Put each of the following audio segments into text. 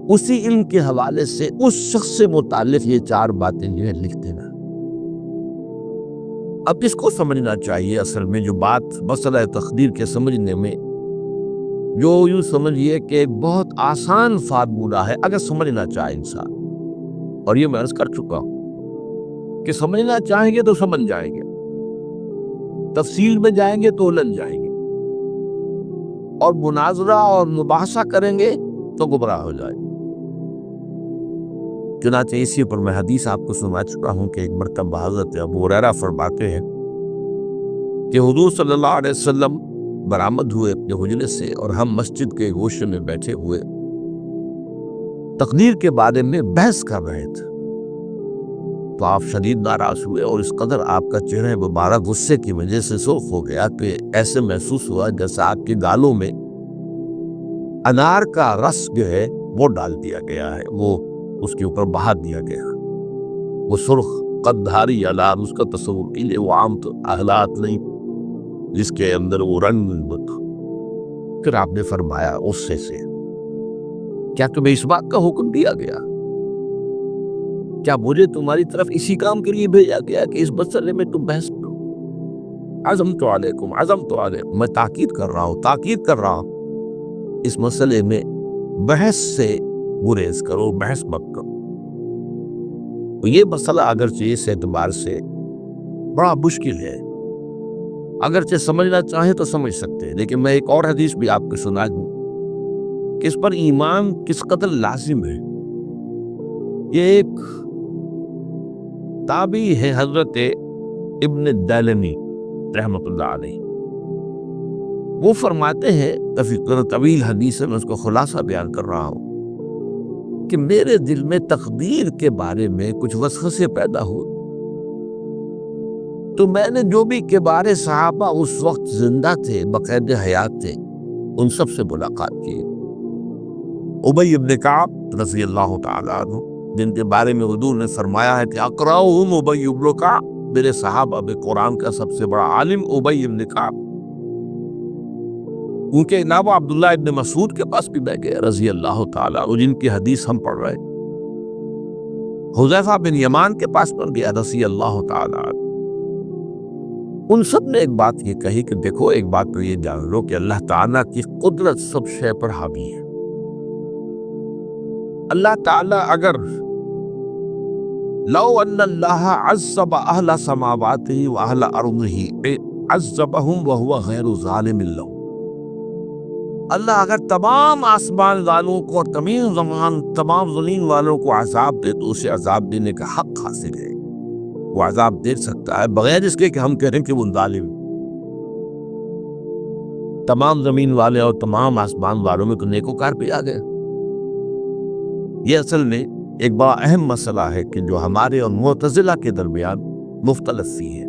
اسی علم کے حوالے سے اس شخص سے متعلق یہ 4 باتیں جو ہے لکھ دینا۔ اب اس کو سمجھنا چاہیے، اصل میں جو بات مسئلہ تقدیر کے سمجھنے میں، جو یوں سمجھیے کہ ایک بہت آسان فارمولہ ہے اگر سمجھنا چاہے انسان، اور یہ میں عرض کر چکا ہوں کہ سمجھنا چاہیں گے تو سمجھ جائیں گے، تفصیل میں جائیں گے تو الجھ جائیں گے، اور مناظرہ اور مباحثہ کریں گے تو گمراہ ہو جائیں گے۔ چنانچہ اسی پر میں حدیث آپ کو سنا چکا ہوں کہ ایک مرتبہ حضرت ابو ہریرہ فرماتے ہیں کہ حضور صلی اللہ علیہ وسلم برآمد ہوئے اپنے حجرے سے، اور ہم مسجد کے گوشے میں بیٹھے ہوئے تقدیر کے بارے میں بحث کر رہے تھے، تو آپ شدید ناراض ہوئے، اور اس قدر آپ کا چہرہ مبارک غصے کی وجہ سے سرخ ہو گیا کہ ایسے محسوس ہوا جیسے آپ کی گالوں میں انار کا رس جو ہے وہ ڈال دیا گیا ہے، وہ اس کے اوپر بہا دیا گیا۔ وہ سرخ قدھاری انار، اس کا تصور کیجیے، وہ عام تو حالات نہیں جس کے اندر وہ رنگ تھا۔ پھر آپ نے فرمایا غصے سے، کیا تمہیں اس بات کا حکم دیا گیا؟ کیا مجھے تمہاری طرف اسی کام کے لیے بھیجا گیا کہ اس مسئلے میں تم بحث کرو؟ عزمت علیکم، میں تاکید کر رہا ہوں اس مسئلے میں بحث سے گریز کرو، بحث مت کرو۔ تو یہ مسئلہ اگرچہ اس اعتبار سے بڑا مشکل ہے، اگرچہ سمجھنا چاہیں تو سمجھ سکتے ہیں، لیکن میں ایک اور حدیث بھی آپ کو سنا دوں کہ اس پر ایمان کس قدر لازم ہے۔ یہ ایک تابعی ہے حضرت ابن الدیلمی رحمۃ اللہ علیہ، وہ فرماتے ہیں، طویل حدیث ہے، میں اس کو خلاصہ بیان کر رہا ہوں، کہ میرے دل میں تقدیر کے بارے میں کچھ وسوسے پیدا ہوئے، تو میں نے جو بھی کبار صحابہ اس وقت زندہ تھے، بقید حیات تھے، ان سب سے ملاقات کی۔ ابی بن کعب رضی اللہ تعالیٰ عنہ، جن کے بارے میں حضور نے فرمایا ہے کہ اقرأہم ابی بن کعب، میرے صحابہ میں قرآن کا سب سے بڑا عالم ابی بن کعب۔ ان کے علاوہ عبداللہ ابن مسعود کے پاس بھی میں گیا رضی اللہ تعالیٰ عنہ، جن کی حدیث ہم پڑھ رہے۔ حذیفہ بن یمان کے پاس پر گیا رضی اللہ تعالیٰ عنہ۔ ان سب نے ایک بات یہ کہی کہ دیکھو، ایک بات تو یہ جان لو کہ اللہ تعالیٰ کی قدرت سب شے پر حاوی ہے۔ اللہ تعالیٰ اگر لو ان اللہ عذب اہل سماواتہ و اہل ارضہ عذبہم وہو غیر ظالم لہم، اللہ اگر تمام آسمان والوں کو اور تمام زمین والوں کو عذاب دے تو اسے عذاب دینے کا حق حاصل ہے، وہ عذاب دے سکتا ہے بغیر اس کے کہ ہم کہیں کہ وہ ظالم۔ تمام زمین والے اور تمام آسمان والوں میں تو نیکوکار بھی آ گئے۔ یہ اصل میں ایک بڑا اہم مسئلہ ہے کہ جو ہمارے اور معتزلہ کے درمیان مختلف سی ہے۔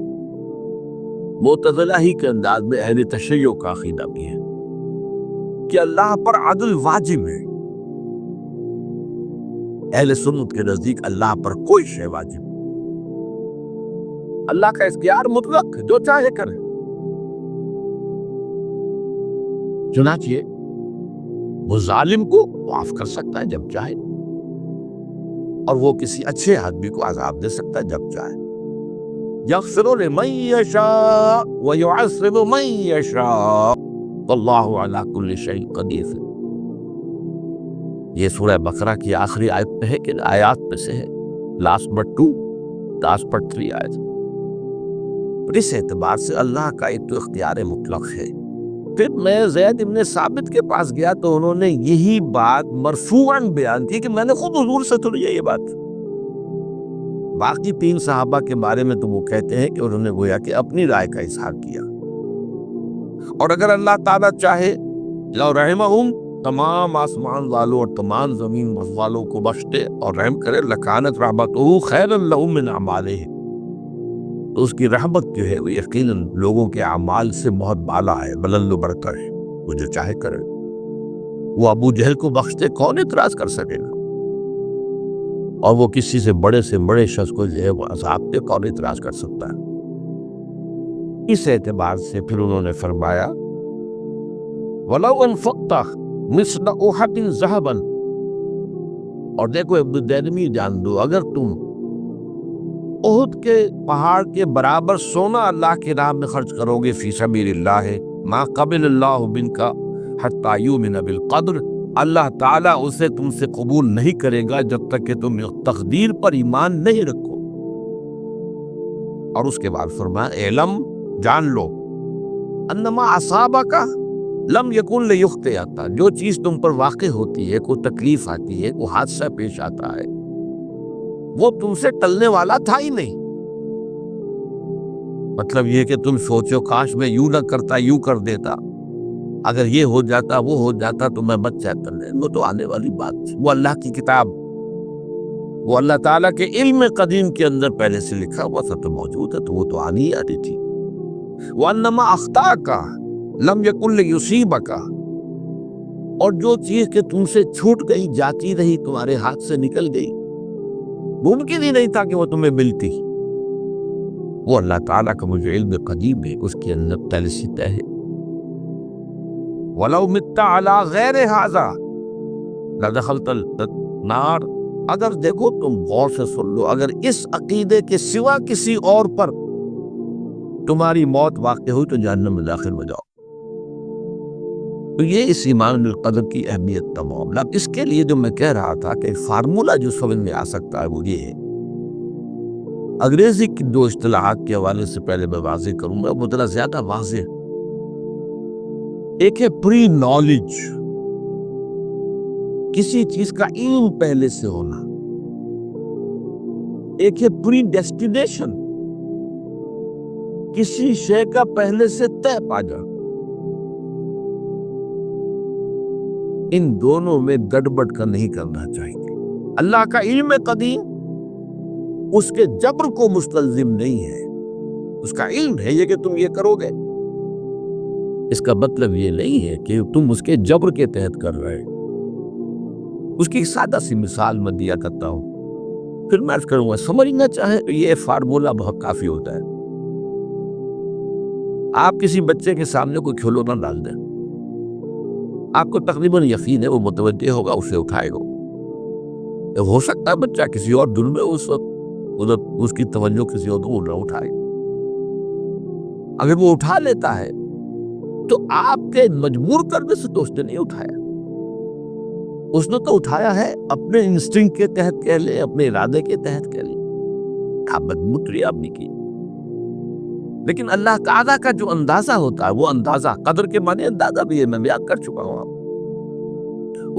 معتزلہ ہی کے انداز میں اہل تشیع کا عقیدہ بھی ہے کہ اللہ پر عدل واجب ہے، اہل سنت کے نزدیک اللہ پر کوئی شے واجب نہیں، اللہ کا اختیار مطلق ہے، جو چاہے کرے۔ چنانچہ وہ ظالم کو معاف کر سکتا ہے جب چاہے، اور وہ کسی اچھے آدمی کو عذاب دے سکتا ہے جب چاہے۔ یغفر لمن یشاء ویعذب من یشاء واللہ علی کل شیء قدیر۔ یہ سورہ بقرہ کی آخری آیت میں ہے کہ آیات میں سے ہے، لاسٹ بٹ 3 آیت۔ اس اعتبار سے اللہ کا ایک تو اختیار مطلق ہے۔ پھر میں زید ابن ثابت کے پاس گیا تو انہوں نے یہی بات مرفوعاً بیان کی کہ میں نے خود حضور سے سنی ہے یہ بات۔ باقی 3 صحابہ کے بارے میں تو وہ کہتے ہیں کہ انہوں نے گویا کہ اپنی رائے کا اظہار کیا، اور اگر اللہ تعالیٰ چاہے لو رحمہم، تمام آسمان والوں اور تمام زمین والوں کو بخش دے اور رحم کرے، لکانت رحمتہ خیرا لہم من اعمالہم، تو اس کی رحمت جو ہے وہ یقیناً لوگوں کے اعمال سے بہت بالا ہے، بلند و برتر ہے، وہ جو چاہے کرے۔ وہ ابو جہل کو بخش دے، کون اعتراض کر سکے گا؟ اور وہ کسی سے بڑے شخص کو جو ہے وہ عذاب دے، کون اعتراض کر سکتا ہے؟ اس اعتبار سے پھر انہوں نے فرمایا وَلَوْ أَنفَقْتَ مِثْلَ أُحَدٍ ذَهَبًا اور دیکھو ابن دیلمی جان دو، اگر تم احد کے پہاڑ کے برابر سونا اللہ کی راہ میں خرچ کرو گے فی سبیل اللہ، ما قبل اللہ منک حتی یؤمن بالقدر، اللہ تعالیٰ اسے تم سے قبول نہیں کرے گا جب تک کہ تم تقدیر پر ایمان نہیں رکھو۔ اور اس کے بعد فرمایا اعلم، جان لو، انما اصابک لم یکن لیخطئک، جو چیز تم پر واقع ہوتی ہے، کوئی تکلیف آتی ہے، کوئی حادثہ پیش آتا ہے، وہ تم سے ٹلنے والا تھا ہی نہیں۔ مطلب یہ کہ تم سوچو کاش میں یوں نہ کرتا، یوں کر دیتا، اگر یہ ہو جاتا وہ ہو جاتا تو میں بچ جاتا، نہیں، وہ تو آنے والی بات تھی، وہ اللہ کی کتاب، وہ اللہ تعالیٰ کے علم قدیم کے اندر پہلے سے لکھا ہوا تھا، تو موجود ہے، تو وہ تو آنی ہی آنی تھی۔ وَأَنَّمَا أَخْطَأَكَ لَمْ يَكُنْ لِيُصِيبَكَ، اور جو چیز کہ تم سے چھوٹ گئی، جاتی رہی، تمہارے ہاتھ سے نکل گئی، ممکن ہی نہیں تھا کہ وہ تمہیں ملتی، وہ اللہ تعالیٰ کا مجھے علم قدیم ہے، اس کے اندر پہلے سے طے ہے۔ وَلَوْ مِتَّ عَلَى غَيْرِ هَذَا لَدَخَلْتَ النَّارَ، اگر دیکھو تم غور سے سن لو، اگر اس عقیدے کے سوا کسی اور پر تمہاری موت واقع ہوئی تو جہنم میں داخل ہو جاؤ۔ تو یہ اس ایمان بالقدر کی اہمیت تمام۔ اب اس کے لیے جو میں کہہ رہا تھا کہ فارمولہ جو سمجھ میں آ سکتا ہے وہ یہ ہے، انگریزی کی دو اصطلاحات کے حوالے سے پہلے میں واضح کروں گا، وہ ذرا زیادہ واضح۔ ایک ہے پری نالج، کسی چیز کا علم پہلے سے ہونا، ایک ہے پری ڈیسٹینیشن، کسی شے کا پہلے سے طے پا جانا۔ ان دونوں میں گڑبڑ کا نہیں کرنا چاہیے۔ اللہ کا علم قدیم اس کے جبر کو مستلزم نہیں ہے، اس کا علم ہے یہ کہ تم یہ کرو گے، اس کا مطلب یہ نہیں ہے کہ تم اس کے جبر کے تحت کر رہے۔ اس کی سادہ سی مثال میں دیا کرتا ہوں، پھر میں عرض کروں گا، سمجھنا چاہے تو یہ فارمولہ بہت کافی ہوتا ہے۔ آپ کسی بچے کے سامنے کوئی کھلونا ڈال دیں، آپ کو تقریباً یقین ہے وہ متوجہ ہوگا، اسے اٹھائے گا۔ ہو سکتا ہے بچہ کسی اور دن میں اس وقت اس کی توجہ کسی اور دور نہ اٹھائے، اگر وہ اٹھا لیتا ہے تو آپ کے مجبور کرنے سے تو اس نے نہیں اٹھایا، اس نے تو اٹھایا ہے اپنے انسٹنکٹ کے تحت کہہ لیں، اپنے ارادے کے تحت کہہ لیں، آپ مجبور تو آپ نے کی۔ لیکن اللہ تعالیٰ کا جو اندازہ ہوتا ہے، وہ اندازہ قدر کے معنی اندازہ بھی ہے، میں بیان کر چکا ہوں آپ،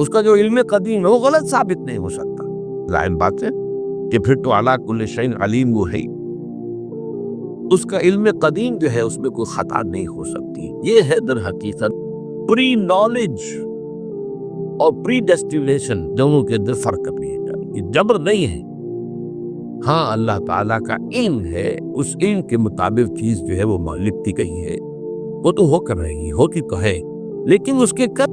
اس کا جو علم قدیم ہے وہ غلط ثابت نہیں ہو سکتا۔ ظاہر بات ہے کہ پھر تو اعلیٰ کل شیء علیم وہ ہے، اس کا علم قدیم جو ہے اس میں کوئی خطا نہیں ہو سکتی۔ یہ ہے در حقیقت پری نالج اور پری ڈیسٹینیشن، دونوں کے اندر فرق کرنی ہے، یہ جبر نہیں ہے۔ ہاں اللہ تعالیٰ کا علم ہے، اس علم کے مطابق چیز جو ہے وہ لکھتی گئی ہے، وہ تو ہو کر رہی ہے، ہوتی تو ہے، لیکن اس کے کب